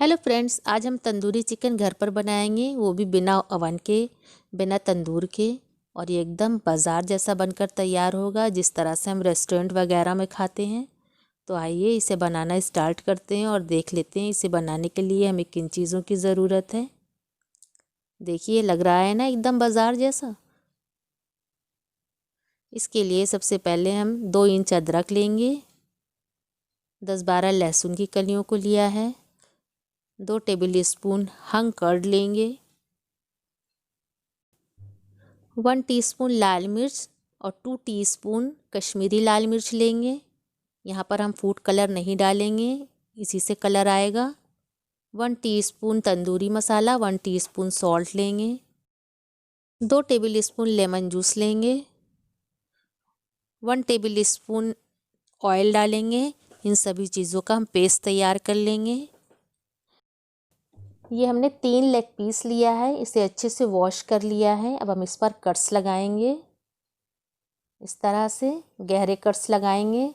Hello friends, आज हम tandoori chicken घर पर बनाएंगे, वो भी बिना ओवन के, बिना तंदूर के। और ये एकदम बाज़ार जैसा बनकर तैयार होगा, जिस तरह से हम रेस्टोरेंट वगैरह में खाते हैं। तो आइए इसे बनाना स्टार्ट करते हैं और देख लेते हैं इसे बनाने के लिए हमें किन चीज़ों की ज़रूरत है। देखिए, लग रहा है ना एकदम बाज़ार जैसा। इसके लिए सबसे पहले हम 2 इंच अदरक लेंगे, 10-12 लहसुन की कलियों को लिया है, 2 टेबल स्पून हंग कर्ड लेंगे, 1 टीस्पून लाल मिर्च और 2 टीस्पून कश्मीरी लाल मिर्च लेंगे। यहाँ पर हम फूड कलर नहीं डालेंगे, इसी से कलर आएगा। 1 teaspoon tandoori masala, 1 teaspoon salt लेंगे, 2 टेबल स्पून लेमन जूस लेंगे, 1 टेबल स्पून ऑयल डालेंगे। इन सभी चीज़ों का हम पेस्ट तैयार कर लेंगे। ये हमने 3 लेग पीस लिया है, इसे अच्छे से वॉश कर लिया है। अब हम इस पर कट्स लगाएंगे, इस तरह से गहरे कट्स लगाएंगे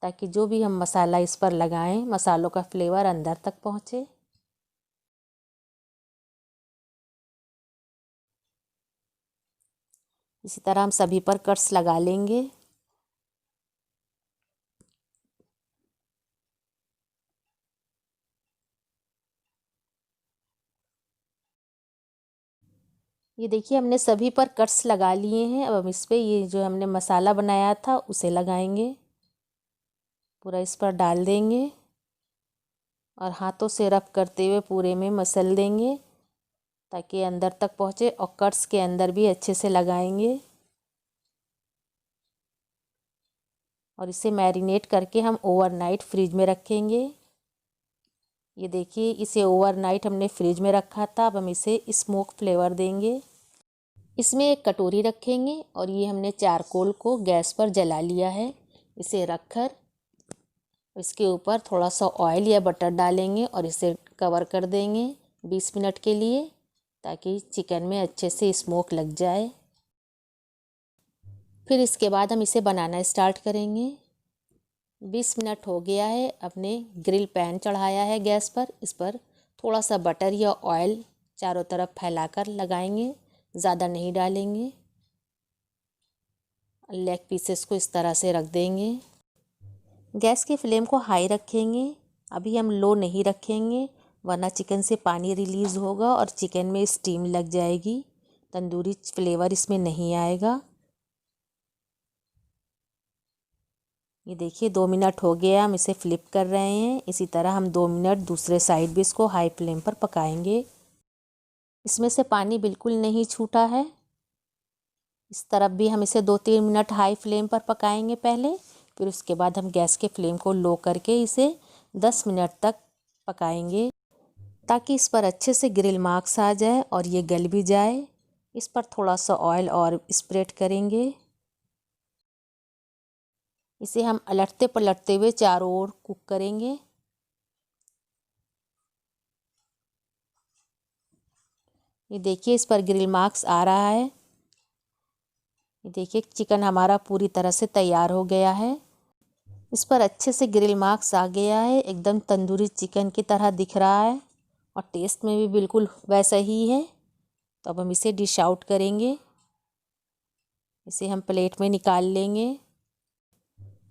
ताकि जो भी हम मसाला इस पर लगाएं, मसालों का फ्लेवर अंदर तक पहुंचे। इसी तरह हम सभी पर कट्स लगा लेंगे। ये देखिए, हमने सभी पर कट्स लगा लिए हैं। अब हम इस पर ये जो हमने मसाला बनाया था उसे लगाएंगे, पूरा इस पर डाल देंगे और हाथों से रब करते हुए पूरे में मसल देंगे ताकि अंदर तक पहुँचे, और कट्स के अंदर भी अच्छे से लगाएंगे। और इसे मैरिनेट करके हम ओवरनाइट फ्रिज में रखेंगे। ये देखिए, इसे ओवरनाइट हमने फ्रिज में रखा था। अब हम इसे स्मोक फ्लेवर देंगे। इसमें एक कटोरी रखेंगे और ये हमने चारकोल को गैस पर जला लिया है। इसे रखकर इसके ऊपर थोड़ा सा ऑयल या बटर डालेंगे और इसे कवर कर देंगे 20 मिनट के लिए, ताकि चिकन में अच्छे से स्मोक लग जाए। फिर इसके बाद हम इसे बनाना स्टार्ट करेंगे। 20 मिनट हो गया है। अपने ग्रिल पैन चढ़ाया है गैस पर, इस पर थोड़ा सा बटर या ऑयल चारों तरफ फैलाकर लगाएंगे, ज़्यादा नहीं डालेंगे। लेग पीसेस को इस तरह से रख देंगे। गैस की फ्लेम को हाई रखेंगे, अभी हम लो नहीं रखेंगे, वरना चिकन से पानी रिलीज़ होगा और चिकन में स्टीम लग जाएगी, तंदूरी फ्लेवर इसमें नहीं आएगा। ये देखिए, 2 मिनट हो गया, हम इसे फ्लिप कर रहे हैं। इसी तरह हम 2 मिनट दूसरे साइड भी इसको हाई फ्लेम पर पकाएंगे। इसमें से पानी बिल्कुल नहीं छूटा है। इस तरफ भी हम इसे 2-3 मिनट हाई फ्लेम पर पकाएंगे पहले, फिर उसके बाद हम गैस के फ्लेम को लो करके इसे 10 मिनट तक पकाएंगे, ताकि इस पर अच्छे से ग्रिल मार्क्स आ जाए और ये गल भी जाए। इस पर थोड़ा सा ऑयल और स्प्रेड करेंगे। इसे हम अलटते पलटते हुए चारों ओर कुक करेंगे। ये देखिए, इस पर ग्रिल मार्क्स आ रहा है। ये देखिए, चिकन हमारा पूरी तरह से तैयार हो गया है। इस पर अच्छे से ग्रिल मार्क्स आ गया है, एकदम तंदूरी चिकन की तरह दिख रहा है और टेस्ट में भी बिल्कुल वैसा ही है। तो अब हम इसे डिश आउट करेंगे। इसे हम प्लेट में निकाल लेंगे।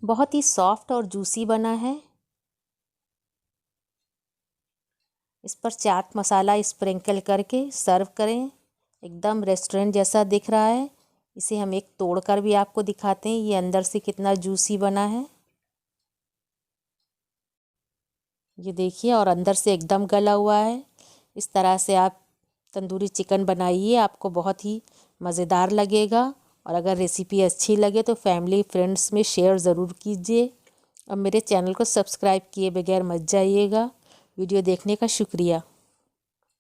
बहुत ही सॉफ्ट और जूसी बना है। इस पर चाट मसाला स्प्रिंकल करके सर्व करें, एकदम रेस्टोरेंट जैसा दिख रहा है। इसे हम एक तोड़कर भी आपको दिखाते हैं, ये अंदर से कितना जूसी बना है। ये देखिए, और अंदर से एकदम गला हुआ है। इस तरह से आप तंदूरी चिकन बनाइए, आपको बहुत ही मज़ेदार लगेगा। और अगर रेसिपी अच्छी लगे तो फैमिली फ्रेंड्स में शेयर ज़रूर कीजिए। अब मेरे चैनल को सब्सक्राइब किए बगैर मत जाइएगा। वीडियो देखने का शुक्रिया।